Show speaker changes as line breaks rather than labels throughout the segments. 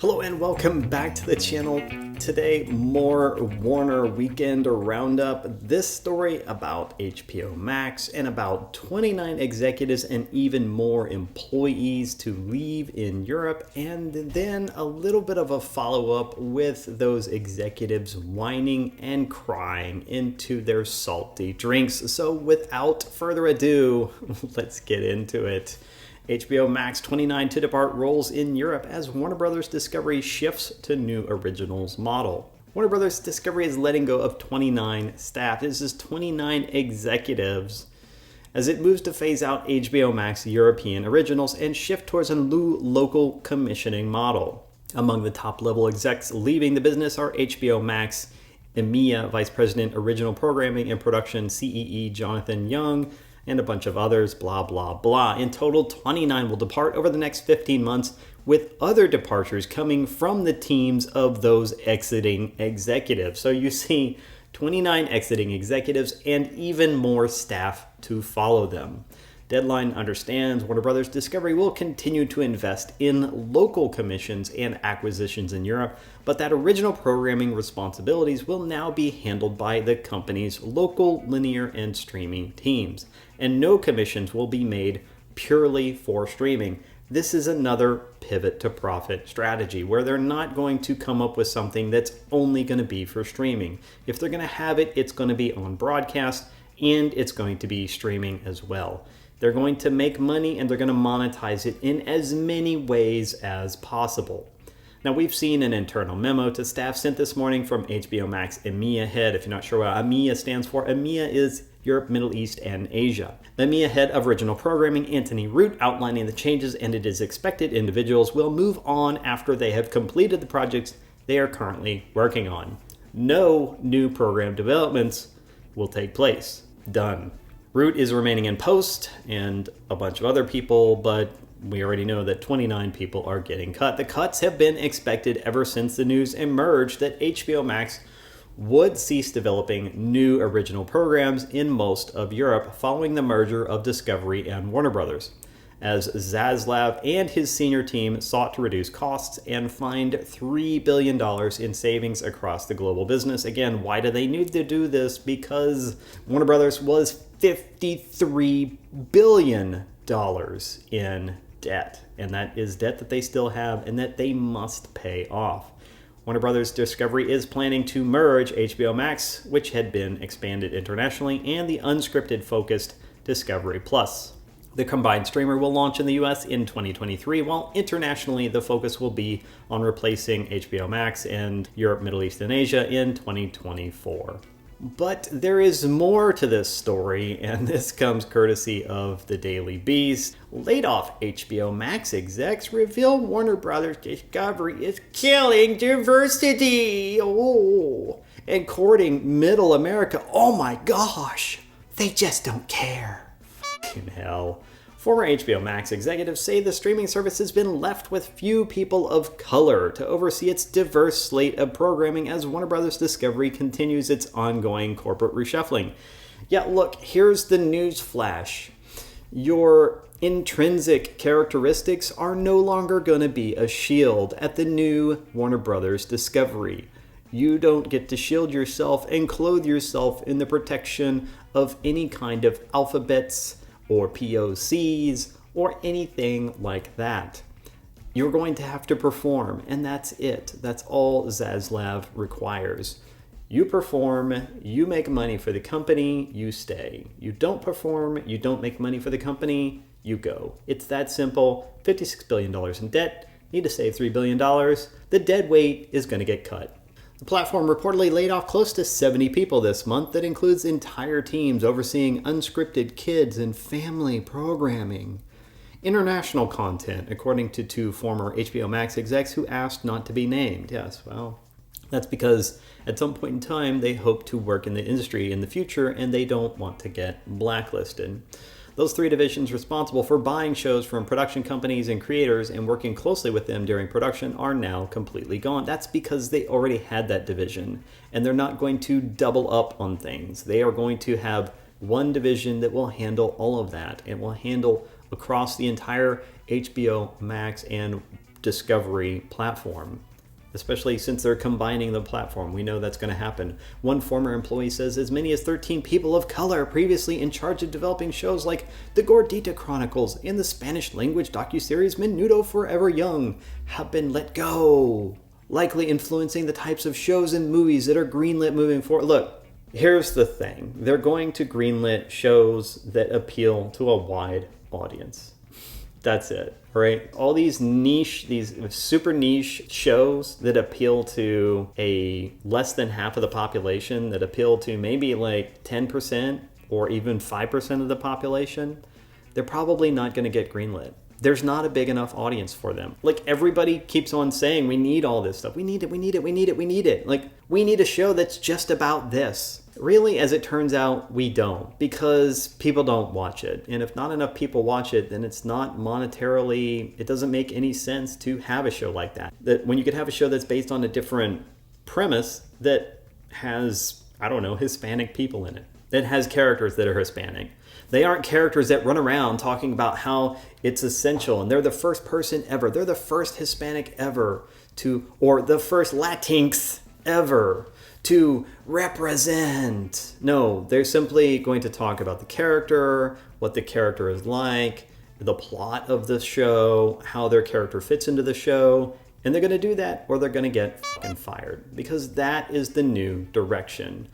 Hello and welcome back to the channel. Today, more Warner Weekend Roundup. This story about HBO Max and about 29 executives and even more employees to leave in Europe, and then a little bit of a follow-up with those executives whining and crying into their salty drinks. So without further ado, let's get into it. HBO Max 29 to depart roles in Europe as Warner Bros. Discovery shifts to new originals model. Warner Bros. Discovery is letting go of 29 staff. This is 29 executives as it moves to phase out HBO Max European originals and shift towards a new local commissioning model. Among the top level execs leaving the business are HBO Max EMEA Vice President Original Programming and Production CEE Jonathan Young, and a bunch of others, blah, blah, blah. In total, 29 will depart over the next 15 months, with other departures coming from the teams of those exiting executives. So you see 29 exiting executives and even more staff to follow them. Deadline understands Warner Bros. Discovery will continue to invest in local commissions and acquisitions in Europe, but that original programming responsibilities will now be handled by the company's local linear and streaming teams, and no commissions will be made purely for streaming. This is another pivot to profit strategy where they're not going to come up with something that's only going to be for streaming. If they're going to have it, it's going to be on broadcast and it's going to be streaming as well. They're going to make money and they're going to monetize it in as many ways as possible. Now, we've seen an internal memo to staff sent this morning from HBO Max EMEA head. If you're not sure what EMEA stands for, EMEA is Europe, Middle East, and Asia. The EMEA head of original programming, Anthony Root, outlining the changes, and it is expected individuals will move on after they have completed the projects they are currently working on. No new program developments will take place. Done. Root is remaining in post, and a bunch of other people, but we already know that 29 people are getting cut. The cuts have been expected ever since the news emerged that HBO Max would cease developing new original programs in most of Europe following the merger of Discovery and Warner Bros., as Zaslav and his senior team sought to reduce costs and find $3 billion in savings across the global business. Again, why do they need to do this? Because Warner Bros. Was $53 billion in debt, and that is debt that they still have and that they must pay off. Warner Bros. Discovery is planning to merge HBO Max, which had been expanded internationally, and the unscripted focused Discovery Plus. The combined streamer will launch in the US in 2023, while internationally the focus will be on replacing HBO Max and Europe, Middle East, and Asia in 2024. But there is more to this story, and this comes courtesy of the Daily Beast. Laid off HBO Max execs reveal Warner Bros. Discovery is killing diversity. And courting Middle America. Oh my gosh, they just don't care. Fucking hell. Former HBO Max executives say the streaming service has been left with few people of color to oversee its diverse slate of programming as Warner Bros. Discovery continues its ongoing corporate reshuffling. Yeah, look, here's the news flash. Your intrinsic characteristics are no longer going to be a shield at the new Warner Bros. Discovery. You don't get to shield yourself and clothe yourself in the protection of any kind of alphabets or POCs, or anything like that. You're going to have to perform, and that's it. That's all Zaslav requires. You perform, you make money for the company, you stay. You don't perform, you don't make money for the company, you go. It's that simple. $56 billion in debt, need to save $3 billion. The dead weight is going to get cut. The platform reportedly laid off close to 70 people this month. That includes entire teams overseeing unscripted kids and family programming. International content, according to two former HBO Max execs who asked not to be named. Yes, well, that's because at some point in time they hope to work in the industry in the future and they don't want to get blacklisted. Those three divisions responsible for buying shows from production companies and creators and working closely with them during production are now completely gone. That's because they already had that division, and they're not going to double up on things. They are going to have one division that will handle all of that and will handle across the entire HBO Max and Discovery platform, especially since they're combining the platform. We know that's going to happen. One former employee says as many as 13 people of color previously in charge of developing shows like The Gordita Chronicles and the Spanish language docuseries Menudo Forever Young have been let go, likely influencing the types of shows and movies that are greenlit moving forward. Look, here's the thing. They're going to greenlit shows that appeal to a wide audience. That's it, right? All these super niche shows that appeal to a less than half of the population, that appeal to maybe like 10% or even 5% of the population, they're probably not going to get greenlit. There's not a big enough audience for them. Like, everybody keeps on saying, we need all this stuff. We need it, we need it, we need it, we need it. Like, we need a show that's just about this. Really, as it turns out, we don't, because people don't watch it. And if not enough people watch it, then it's not monetarily, it doesn't make any sense to have a show like that. That when you could have a show that's based on a different premise that has, I don't know, Hispanic people in it, that has characters that are Hispanic. They aren't characters that run around talking about how it's essential and they're the first person ever, they're the first Hispanic ever to, or the first Latinx ever to represent. No, they're simply going to talk about the character, what the character is like, the plot of the show, how their character fits into the show, and they're going to do that or they're going to get fucking fired, because that is the new direction.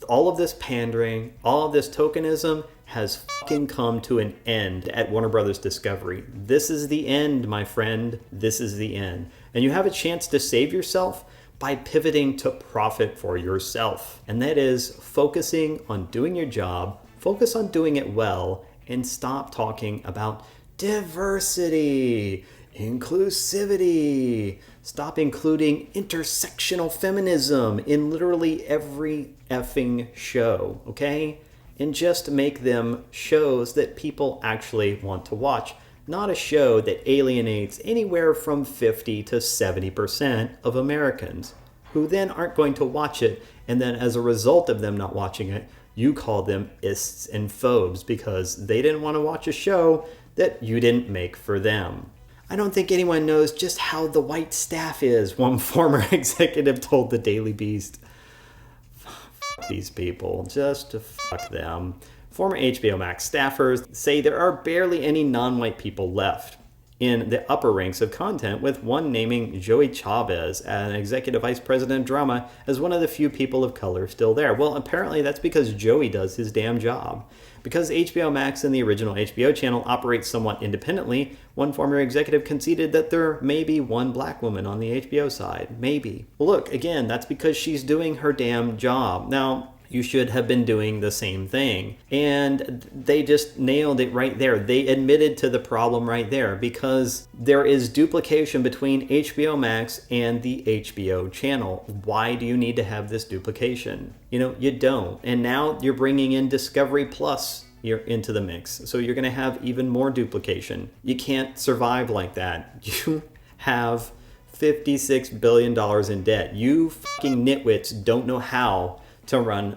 All of this pandering, all of this tokenism has fucking come to an end at Warner Brothers Discovery. This is the end, my friend. This is the end. And you have a chance to save yourself by pivoting to profit for yourself. And that is focusing on doing your job, focus on doing it well, and stop talking about diversity, inclusivity. Stop including intersectional feminism in literally every effing show, okay? And just make them shows that people actually want to watch. Not a show that alienates anywhere from 50 to 70% of Americans, who then aren't going to watch it, and then as a result of them not watching it, you call them ists and phobes because they didn't want to watch a show that you didn't make for them. I don't think anyone knows just how the white staff is, one former executive told the Daily Beast. Fuck these people, just fuck them. Former HBO Max staffers say there are barely any non-white people left in the upper ranks of content, with one naming Joey Chavez, an executive vice president of drama, as one of the few people of color still there. Well, apparently that's because Joey does his damn job. Because HBO Max and the original HBO channel operate somewhat independently, one former executive conceded that there may be one black woman on the HBO side. Maybe. Well, look, again, that's because she's doing her damn job. Now, you should have been doing the same thing. And they just nailed it right there. They admitted to the problem right there, because there is duplication between HBO Max and the HBO channel. Why do you need to have this duplication? You don't. And now you're bringing in Discovery Plus into the mix. So you're going to have even more duplication. You can't survive like that. You have $56 billion in debt. You fucking nitwits don't know how to run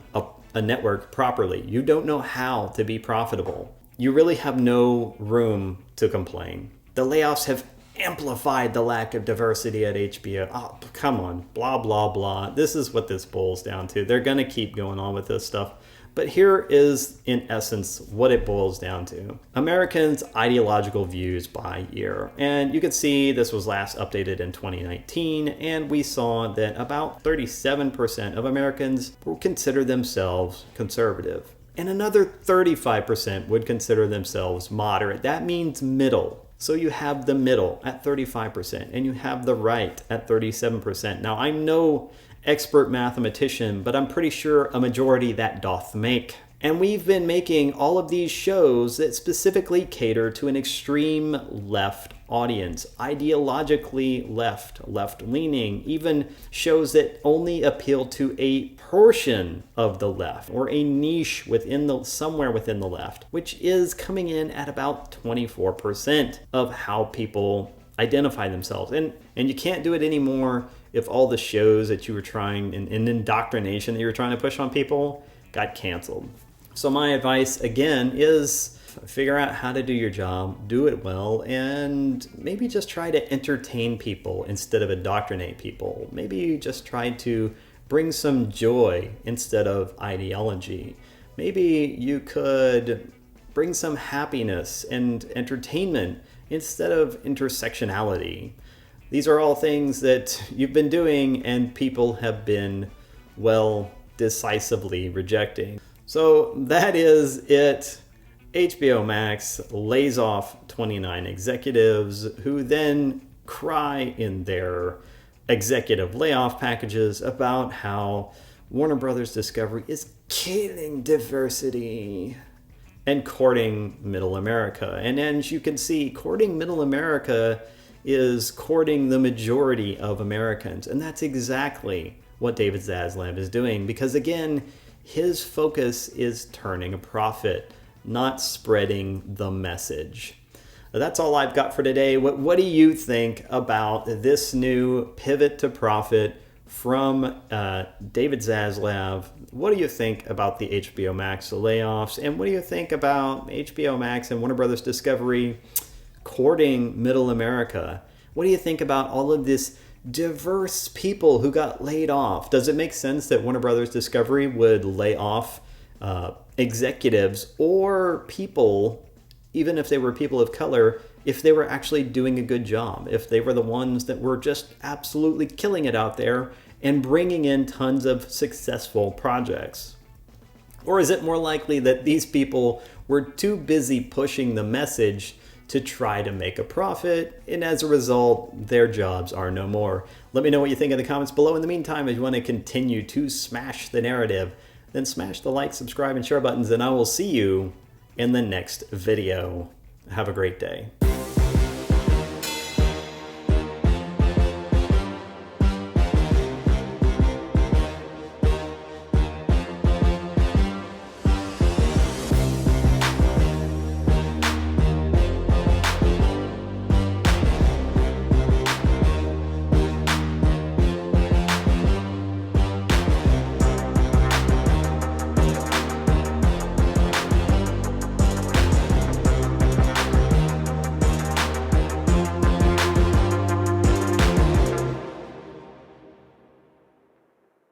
a network properly. You don't know how to be profitable. You really have no room to complain. The layoffs have amplified the lack of diversity at HBO. Oh, come on, blah, blah, blah. This is what this boils down to. They're going to keep going on with this stuff. But here is, in essence, what it boils down to. Americans' ideological views by year. And you can see this was last updated in 2019, and we saw that about 37% of Americans would consider themselves conservative. And another 35% would consider themselves moderate. That means middle. So you have the middle at 35%, and you have the right at 37%. Now, I'm no expert mathematician, but I'm pretty sure a majority that doth make. And we've been making all of these shows that specifically cater to an extreme left audience, ideologically left-leaning, even shows that only appeal to a portion of the left or a niche somewhere within the left, which is coming in at about 24% of how people identify themselves. And you can't do it anymore if all the shows that you were trying and indoctrination that you were trying to push on people got canceled. So my advice again is Figure out how to do your job, do it well, and maybe just try to entertain people instead of indoctrinate people. Maybe just try to bring some joy instead of ideology. Maybe you could bring some happiness and entertainment instead of intersectionality. These are all things that you've been doing and people have been, well, decisively rejecting. So that is it. HBO Max lays off 29 executives who then cry in their executive layoff packages about how Warner Brothers Discovery is killing diversity and courting middle America. And as you can see, courting middle America is courting the majority of Americans. And that's exactly what David Zaslav is doing, because again, his focus is turning a profit, not spreading the message. That's all I've got for today. What do you think about this new pivot to profit from David Zaslav? What do you think about the HBO Max layoffs? And what do you think about HBO Max and Warner Brothers Discovery courting middle America? What do you think about all of this diverse people who got laid off? Does it make sense that Warner Brothers Discovery would lay off executives or people, even if they were people of color, if they were actually doing a good job, if they were the ones that were just absolutely killing it out there and bringing in tons of successful projects? Or is it more likely that these people were too busy pushing the message to try to make a profit, and as a result, their jobs are no more? Let me know what you think in the comments below. In the meantime, if you want to continue to smash the narrative, then smash the like, subscribe, and share buttons, and I will see you in the next video. Have a great day.